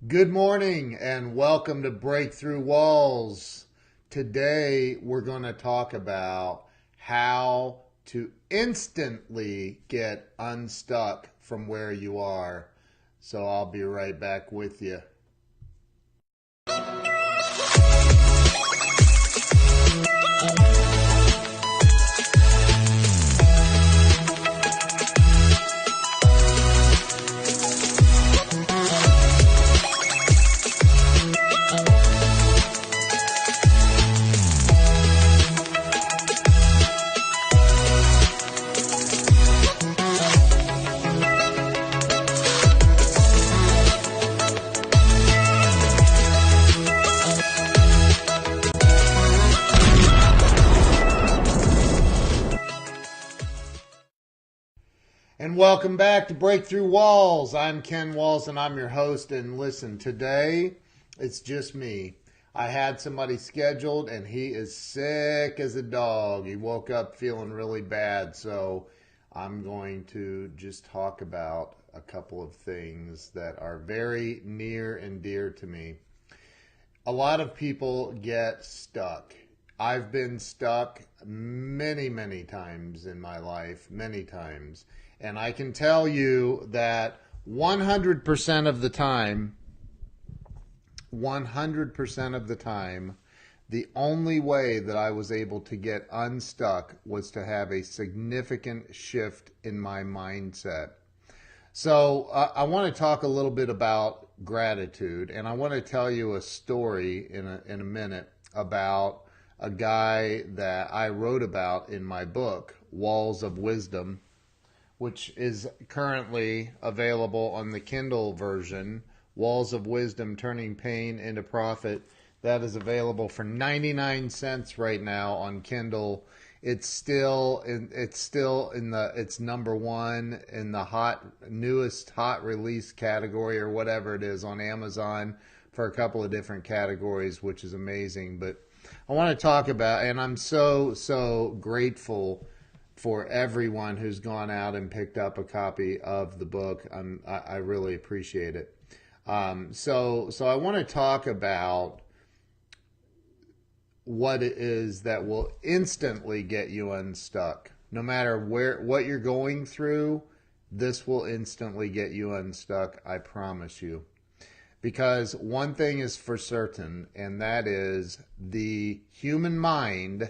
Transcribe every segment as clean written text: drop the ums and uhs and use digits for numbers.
Good morning and welcome to Breakthrough Walls. Today we're going to talk about how to instantly get unstuck from where you are. So I'll be right back with you. And welcome back to Breakthrough Walls. I'm Ken Walls and I'm your host. And listen, today it's just me. I had somebody scheduled and he is sick as a dog. He woke up feeling really bad. So I'm going to just talk about a couple of things that are very near and dear to me. A lot of people get stuck. I've been stuck many times in my life, many times. And I can tell you that 100% of the time, the only way that I was able to get unstuck was to have a significant shift in my mindset. So I want to talk a little bit about gratitude, and I want to tell you a story in a minute about a guy that I wrote about in my book, Walls of Wisdom, which is currently available on the Kindle version, Walls of Wisdom, Turning Pain into Profit. That is available for 99 cents right now on Kindle. It's number one in the newest hot release category or whatever it is on Amazon for a couple of different categories, which is amazing. But I want to talk about, and I'm so grateful for everyone who's gone out and picked up a copy of the book. I really appreciate it. So I want to talk about what it is that will instantly get you unstuck. No matter what you're going through, this will instantly get you unstuck, I promise you. Because one thing is for certain, and that is the human mind,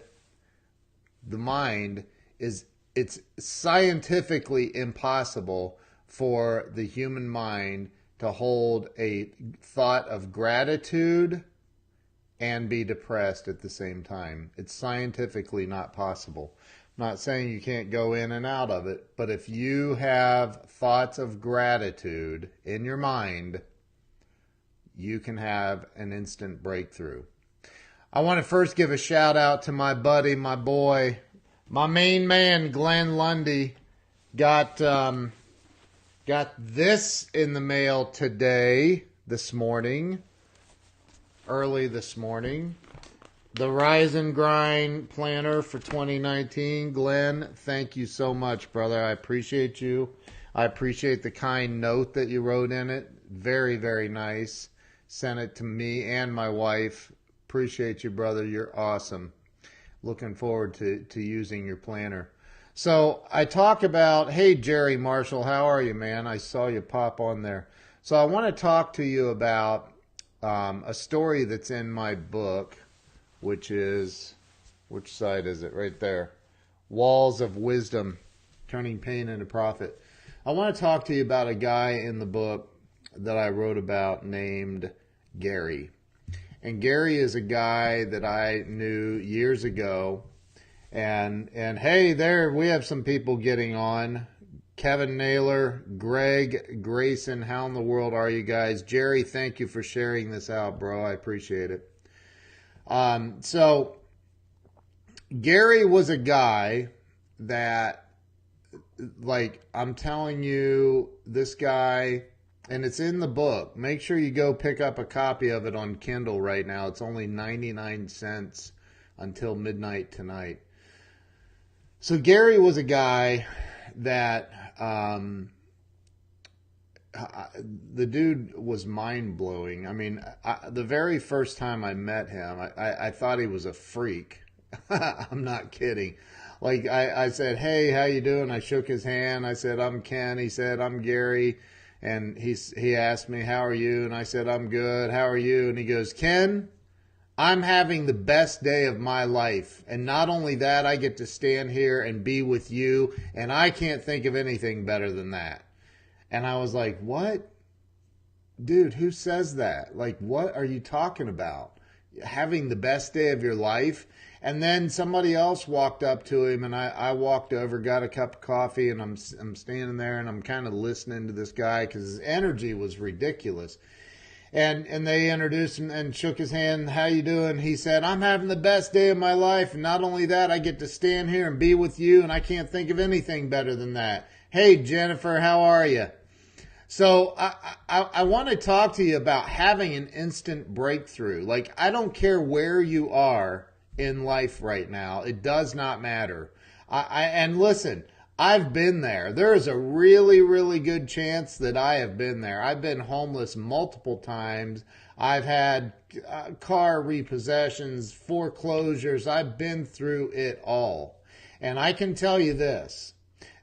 it's scientifically impossible for the human mind to hold a thought of gratitude and be depressed at the same time. It's scientifically not possible. I'm not saying you can't go in and out of it, but if you have thoughts of gratitude in your mind, you can have an instant breakthrough. I want to first give a shout out to my buddy, my boy, my main man, Glenn Lundy. Got this in the mail today, early this morning. The Rise and Grind Planner for 2019. Glenn, thank you so much, brother. I appreciate you. I appreciate the kind note that you wrote in it. Very nice. Sent it to me and my wife. Appreciate you, brother. You're awesome. Looking forward to using your planner. So I talk about, hey, Jerry Marshall, how are you, man? I saw you pop on there. So I want to talk to you about a story that's in my book, which side is it? Right there. Walls of Wisdom, Turning Pain into Profit. I want to talk to you about a guy in the book that I wrote about named Gary. And Gary is a guy that I knew years ago. And hey, there we have some people getting on. Kevin Naylor, Greg, Grayson, how in the world are you guys? Jerry, thank you for sharing this out, bro. I appreciate it. So Gary was a guy that, like, I'm telling you, this guy, and it's in the book. Make sure you go pick up a copy of it on Kindle right now. It's only 99 cents until midnight tonight. So Gary was a guy that the dude was mind blowing. I mean, the very first time I met him, I thought he was a freak. I'm not kidding. Like I said, "Hey, how you doing?" I shook his hand. I said, "I'm Ken." He said, "I'm Gary." And he asked me, "How are you?" And I said, "I'm good. How are you?" And he goes, "Ken, I'm having the best day of my life. And not only that, I get to stand here and be with you. And I can't think of anything better than that." And I was like, "What? Dude, who says that? Like, what are you talking about? Having the best day of your life?" And then somebody else walked up to him, and I walked over, got a cup of coffee, and I'm standing there, and I'm kind of listening to this guy because his energy was ridiculous. And they introduced him and shook his hand. "How you doing?" He said, "I'm having the best day of my life, and not only that, I get to stand here and be with you, and I can't think of anything better than that. Hey, Jennifer, how are you?" So I want to talk to you about having an instant breakthrough. Like, I don't care where you are in life right now. It does not matter. And listen, I've been there. There is a really, really good chance that I have been there. I've been homeless multiple times. I've had car repossessions, foreclosures. I've been through it all. And I can tell you this,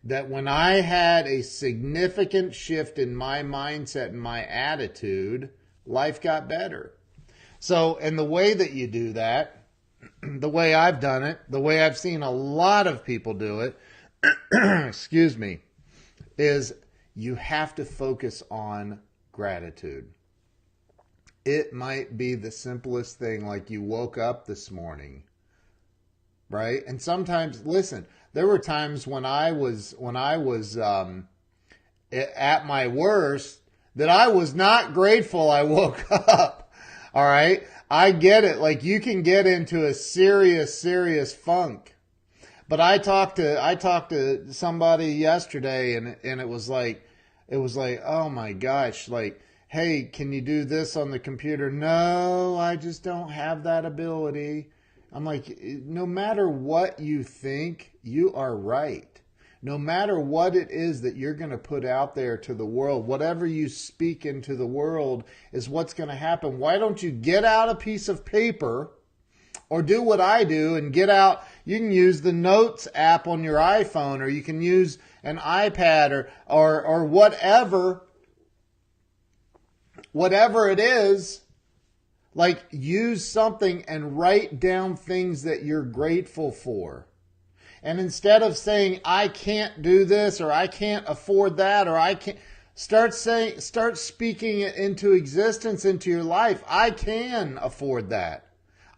that when I had a significant shift in my mindset and my attitude, life got better. So, and the way that you do that, the way I've done it, the way I've seen a lot of people do it, excuse me, is you have to focus on gratitude. It might be the simplest thing, like you woke up this morning, right? And sometimes, listen, there were times when I was at my worst that I was not grateful I woke up. All right, I get it. Like, you can get into a serious funk. But I talked to somebody yesterday, and it was like, oh my gosh, like, "Hey, can you do this on the computer?" "No, I just don't have that ability." I'm like, no matter what you think, you are right. No matter what it is that you're going to put out there to the world, whatever you speak into the world is what's going to happen. Why don't you get out a piece of paper, or do what I do and get out? You can use the Notes app on your iPhone, or you can use an iPad or whatever it is. Like, use something and write down things that you're grateful for. And instead of saying, "I can't do this," or "I can't afford that," or "I can't," start speaking it into existence, into your life. "I can afford that.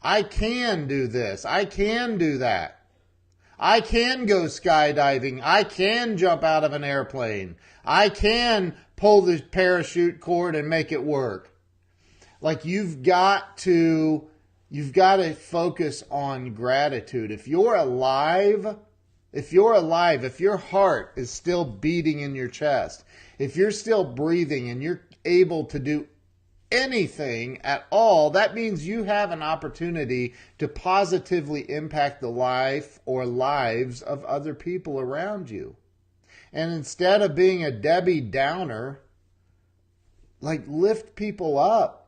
I can do this. I can do that. I can go skydiving. I can jump out of an airplane. I can pull the parachute cord and make it work." Like, you've got to focus on gratitude. If you're alive, if your heart is still beating in your chest, if you're still breathing and you're able to do anything at all, that means you have an opportunity to positively impact the life or lives of other people around you. And instead of being a Debbie Downer, like, lift people up.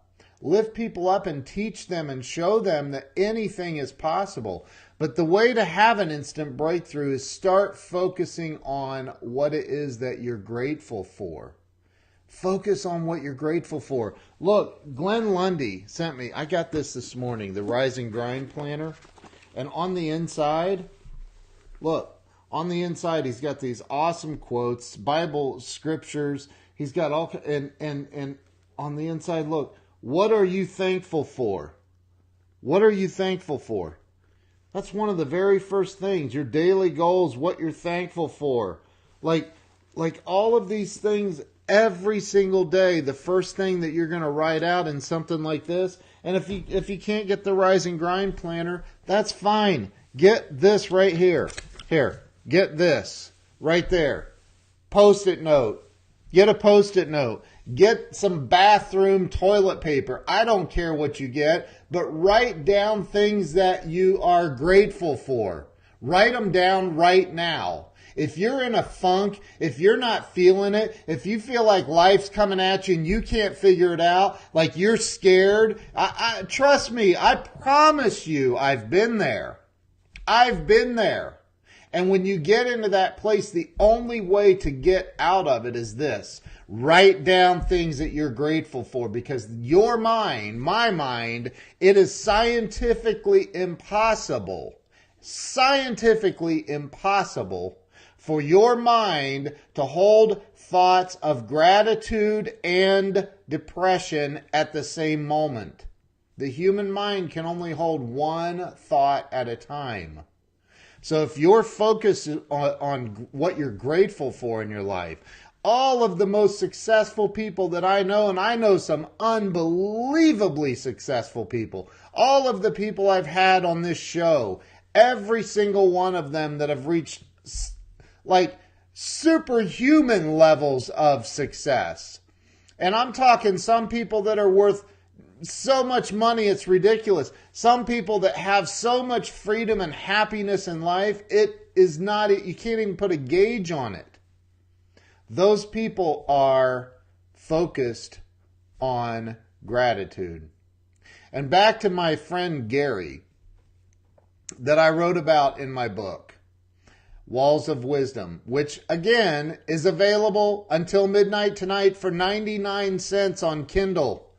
Lift people up and teach them and show them that anything is possible. But the way to have an instant breakthrough is start focusing on what it is that you're grateful for. Focus on what you're grateful for. Look, Glenn Lundy sent me, I got this morning, the Rise and Grind Planner. And on the inside, look, on the inside he's got these awesome quotes, Bible scriptures. He's got all, and on the inside, look, what are you thankful for? What are you thankful for? That's one of the very first things. Your daily goals, what you're thankful for. Like all of these things every single day, the first thing that you're going to write out in something like this. And if you can't get the Rise and Grind Planner, that's fine. Get this right here. Here, get this right there. Post-it note. Get a Post-it note. Get some bathroom toilet paper. I don't care what you get, but write down things that you are grateful for. Write them down right now. If you're in a funk, if you're not feeling it, if you feel like life's coming at you and you can't figure it out, like you're scared, trust me, I promise you, I've been there. I've been there. And when you get into that place, the only way to get out of it is this. Write down things that you're grateful for, because your mind, my mind, it is scientifically impossible for your mind to hold thoughts of gratitude and depression at the same moment. The human mind can only hold one thought at a time. So if you're focused on what you're grateful for in your life, all of the most successful people that I know, and I know some unbelievably successful people, all of the people I've had on this show, every single one of them that have reached like superhuman levels of success. And I'm talking some people that are worth so much money, it's ridiculous. Some people that have so much freedom and happiness in life, it is not, you can't even put a gauge on it. Those people are focused on gratitude. And back to my friend Gary that I wrote about in my book, Walls of Wisdom, which again is available until midnight tonight for 99 cents on Kindle.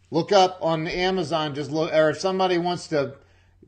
Look up on Amazon, just look, or if somebody wants to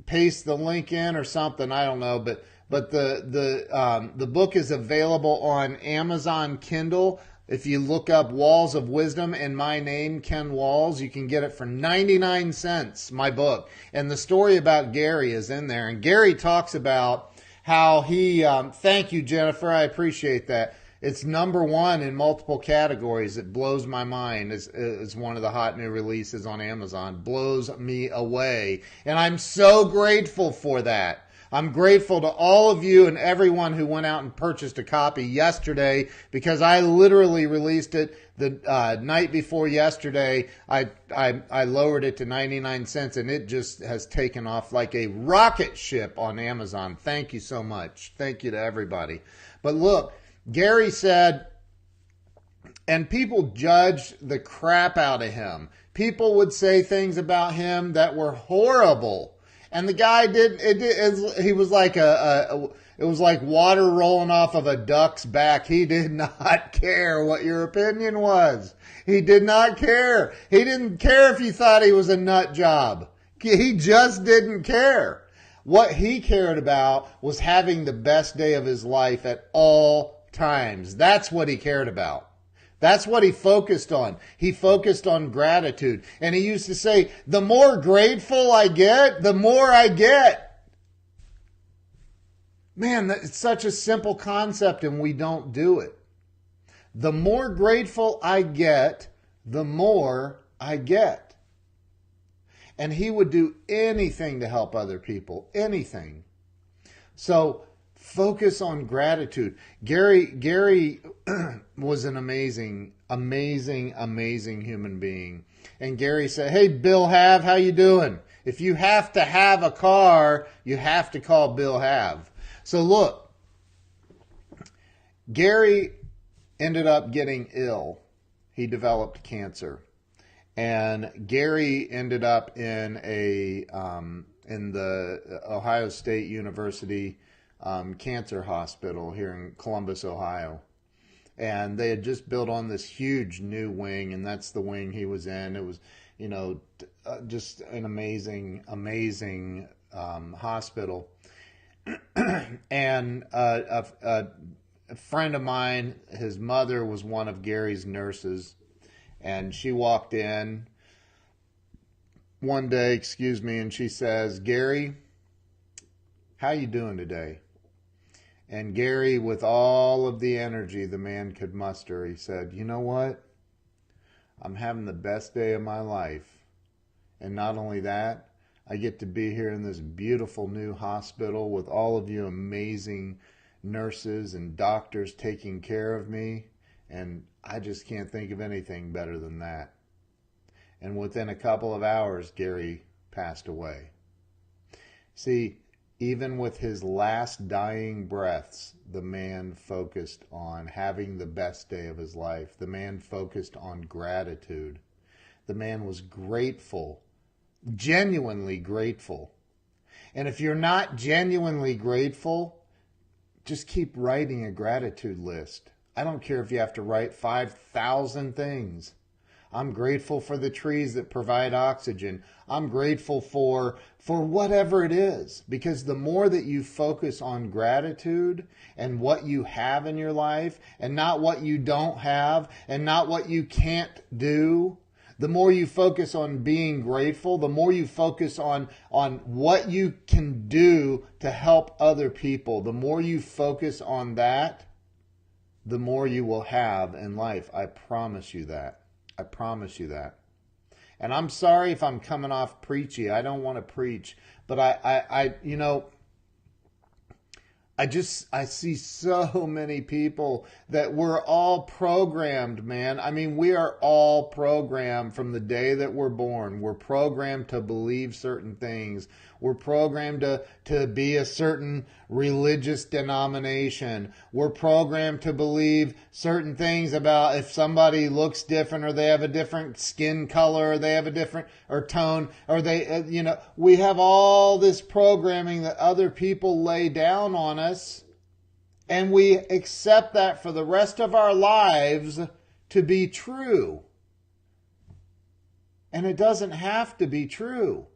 paste the link in or something, I don't know, but the book is available on Amazon Kindle. If you look up Walls of Wisdom and my name, Ken Walls, you can get it for 99 cents, my book. And the story about Gary is in there. And Gary talks about how he, thank you, Jennifer, I appreciate that. It's #1 in multiple categories. It blows my mind. It's one of the hot new releases on Amazon. Blows me away. And I'm so grateful for that. I'm grateful to all of you and everyone who went out and purchased a copy yesterday, because I literally released it the night before yesterday. I lowered it to 99 cents and it just has taken off like a rocket ship on Amazon. Thank you so much. Thank you to everybody. But look, Gary said, and people judged the crap out of him. People would say things about him that were horrible. And the guy he was like it was like water rolling off of a duck's back. He did not care what your opinion was. He did not care. He didn't care if you thought he was a nut job. He just didn't care. What he cared about was having the best day of his life at all times. That's what he cared about. That's what he focused on. He focused on gratitude. And he used to say, the more grateful I get, the more I get. Man, it's such a simple concept and we don't do it. The more grateful I get, the more I get. And he would do anything to help other people. Anything. So focus on gratitude. Gary was an amazing human being. And Gary said, hey, Bill Have, how you doing? If you have to have a car, you have to call Bill Have. So look, Gary ended up getting ill. He developed cancer. And Gary ended up in the Ohio State University cancer hospital here in Columbus, Ohio. And they had just built on this huge new wing, and that's the wing he was in. It was, just an amazing hospital. And a friend of mine, his mother was one of Gary's nurses, and she walked in one day, and she says, Gary, how you doing today? And Gary, with all of the energy the man could muster, he said, you know what? I'm having the best day of my life. And not only that, I get to be here in this beautiful new hospital with all of you amazing nurses and doctors taking care of me. And I just can't think of anything better than that. And within a couple of hours, Gary passed away. See, Even with his last dying breaths, the man focused on having the best day of his life. The man focused on gratitude. The man was grateful, genuinely grateful. And if you're not genuinely grateful, just keep writing a gratitude list. I don't care if you have to write 5,000 things. I'm grateful for the trees that provide oxygen. I'm grateful for whatever it is. Because the more that you focus on gratitude and what you have in your life and not what you don't have and not what you can't do, the more you focus on being grateful, the more you focus on what you can do to help other people, the more you focus on that, the more you will have in life. I promise you that. I promise you that. And I'm sorry if I'm coming off preachy. I don't want to preach. But I see so many people that we're all programmed, man. I mean, we are all programmed from the day that we're born. We're programmed to believe certain things. We're programmed to be a certain religious denomination. We're programmed to believe certain things about if somebody looks different or they have a different skin color or they have a different or tone or they, we have all this programming that other people lay down on us. And we accept that for the rest of our lives to be true. And it doesn't have to be true.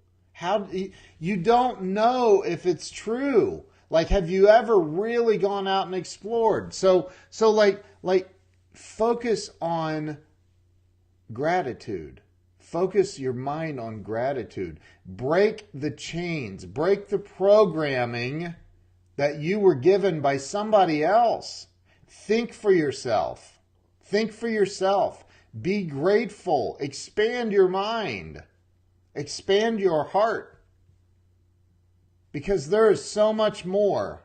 You don't know if it's true. Like, have you ever really gone out and explored? So focus on gratitude. Focus your mind on gratitude. Break the chains. Break the programming that you were given by somebody else. Think for yourself. Think for yourself. Be grateful. Expand your mind. Expand your heart. Because there is so much more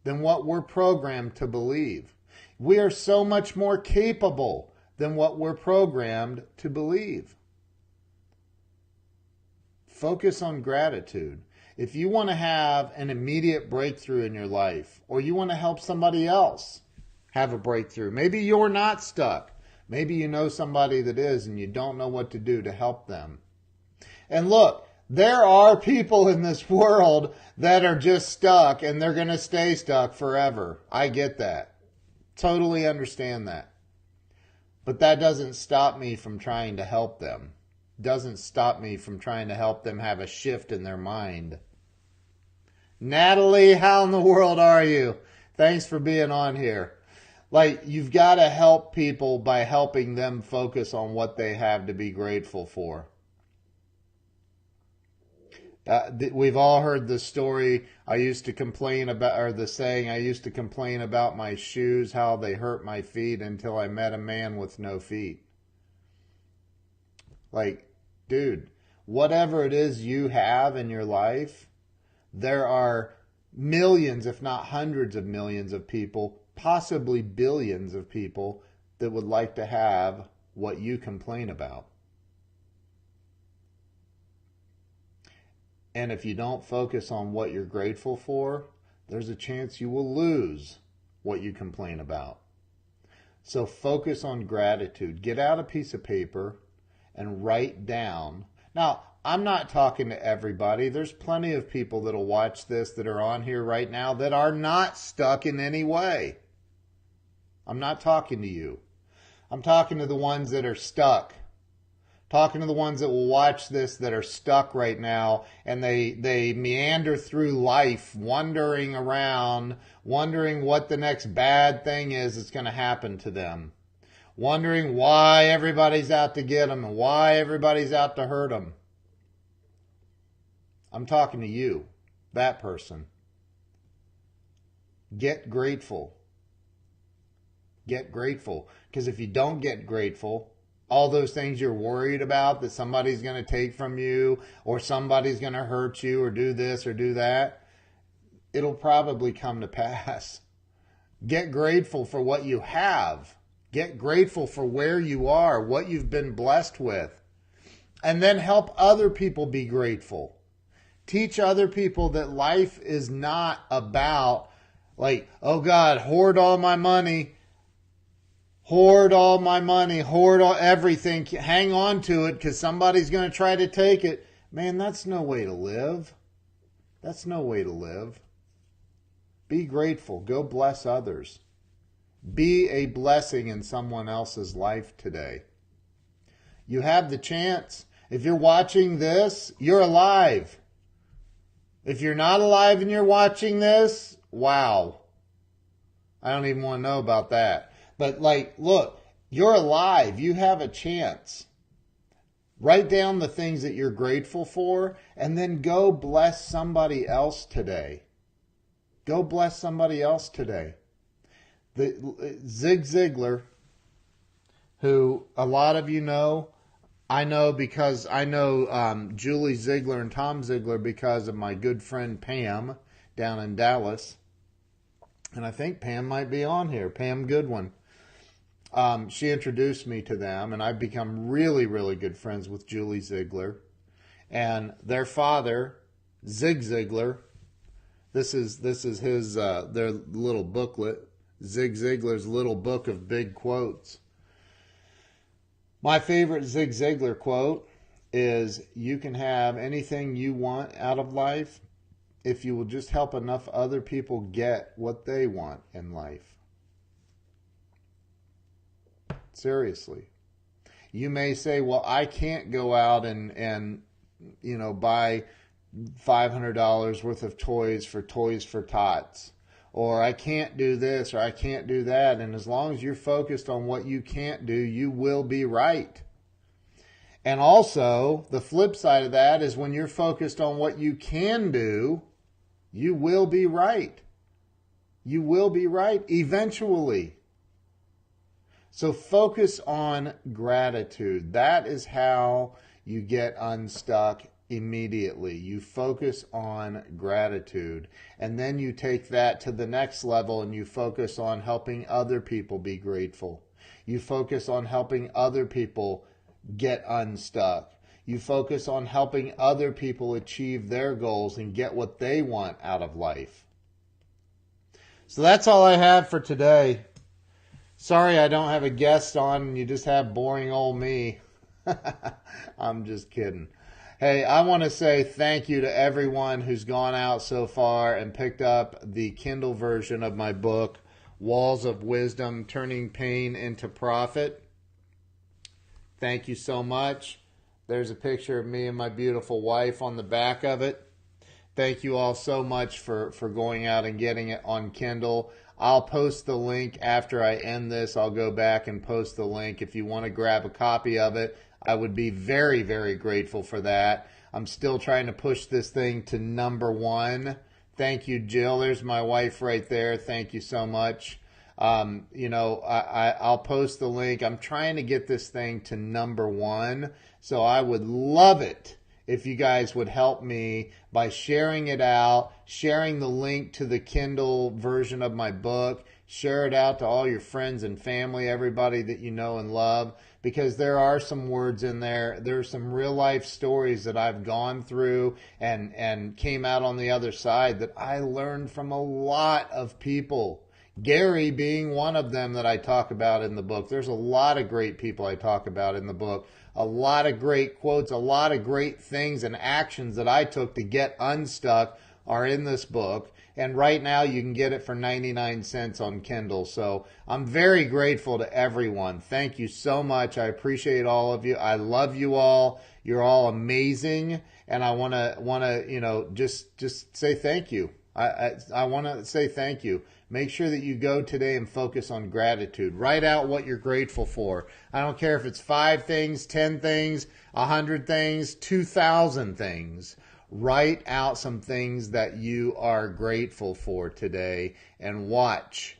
than what we're programmed to believe. We are so much more capable than what we're programmed to believe. Focus on gratitude. If you want to have an immediate breakthrough in your life, or you want to help somebody else have a breakthrough, maybe you're not stuck. Maybe you know somebody that is and you don't know what to do to help them. And look, there are people in this world that are just stuck and they're going to stay stuck forever. I get that. Totally understand that. But that doesn't stop me from trying to help them. Doesn't stop me from trying to help them have a shift in their mind. Natalie, how in the world are you? Thanks for being on here. Like, you've got to help people by helping them focus on what they have to be grateful for. We've all heard the story. I used to complain about, or the saying, I used to complain about my shoes, how they hurt my feet until I met a man with no feet. Like, dude, whatever it is you have in your life, there are millions, if not hundreds of millions of people, possibly billions of people that would like to have what you complain about. And if you don't focus on what you're grateful for, there's a chance you will lose what you complain about. So focus on gratitude. Get out a piece of paper and write down. Now, I'm not talking to everybody. There's plenty of people that'll watch this that are on here right now that are not stuck in any way. I'm not talking to you. I'm talking to the ones that are stuck. Talking to the ones that will watch this that are stuck right now, and they meander through life wondering around, wondering what the next bad thing is that's going to happen to them. Wondering why everybody's out to get them and why everybody's out to hurt them. I'm talking to you, that person. Get grateful. Get grateful. Because if you don't get grateful, all those things you're worried about that somebody's going to take from you or somebody's going to hurt you or do this or do that, it'll probably come to pass. Get grateful for what you have. Get grateful for where you are, what you've been blessed with. And then help other people be grateful. Teach other people that life is not about like, oh God, hoard all my money, hoard all my money, hoard all everything, hang on to it because somebody's going to try to take it. Man, that's no way to live. That's no way to live. Be grateful. Go bless others. Be a blessing in someone else's life today. You have the chance. If you're watching this, you're alive. If you're not alive and you're watching this, wow. I don't even want to know about that. But like, look, you're alive. You have a chance. Write down the things that you're grateful for and then go bless somebody else today. Go bless somebody else today. Zig Ziglar, who a lot of you know, I know because I know Julie Ziegler and Tom Ziegler because of my good friend Pam down in Dallas. And I think Pam might be on here, Pam Goodwin. She introduced me to them, and I've become really, really good friends with Julie Ziegler. And their father, Zig Ziglar, this is his their little booklet, Zig Ziglar's little book of big quotes. My favorite Zig Ziglar quote is, you can have anything you want out of life if you will just help enough other people get what they want in life. Seriously. You may say, well, I can't go out and buy $500 worth of Toys for Tots. Or I can't do this, or I can't do that. And as long as you're focused on what you can't do, you will be right. And also, the flip side of that is when you're focused on what you can do, you will be right. You will be right eventually. So focus on gratitude. That is how you get unstuck immediately. You focus on gratitude, and then you take that to the next level and you focus on helping other people be grateful. You focus on helping other people get unstuck. You focus on helping other people achieve their goals and get what they want out of life. So that's all I have for today. Sorry I don't have a guest on and you just have boring old me. I'm just kidding. Hey, I want to say thank you to everyone who's gone out so far and picked up the Kindle version of my book, Walls of Wisdom, Turning Pain into Profit. Thank you so much. There's a picture of me and my beautiful wife on the back of it. Thank you all so much for going out and getting it on Kindle. I'll post the link after I end this. I'll go back and post the link. If you want to grab a copy of it, I would be very, very grateful for that. I'm still trying to push this thing to #1. Thank you, Jill. There's my wife right there. Thank you so much. I'll post the link. I'm trying to get this thing to #1. So I would love it if you guys would help me by sharing it out, sharing the link to the Kindle version of my book, share it out to all your friends and family, everybody that you know and love, because there are some words in there. There's some real life stories that I've gone through and came out on the other side that I learned from a lot of people. Gary being one of them that I talk about in the book. There's a lot of great people I talk about in the book. A lot of great quotes, a lot of great things and actions that I took to get unstuck are in this book. And right now you can get it for 99 cents on Kindle. So I'm very grateful to everyone. Thank you so much. I appreciate all of you. I love you all. You're all amazing. And I want to, just say thank you. I want to say thank you. Make sure that you go today and focus on gratitude. Write out what you're grateful for. I don't care if it's 5 things, 10 things, 100 things, 2,000 things. Write out some things that you are grateful for today and watch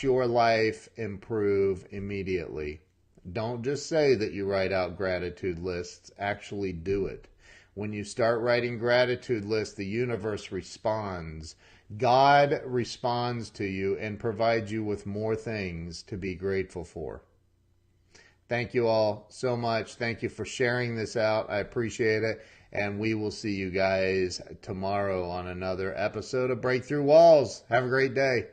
your life improve immediately. Don't just say that you write out gratitude lists. Actually do it. When you start writing gratitude lists, the universe responds. God responds to you and provides you with more things to be grateful for. Thank you all so much. Thank you for sharing this out. I appreciate it. And we will see you guys tomorrow on another episode of Breakthrough Walls. Have a great day.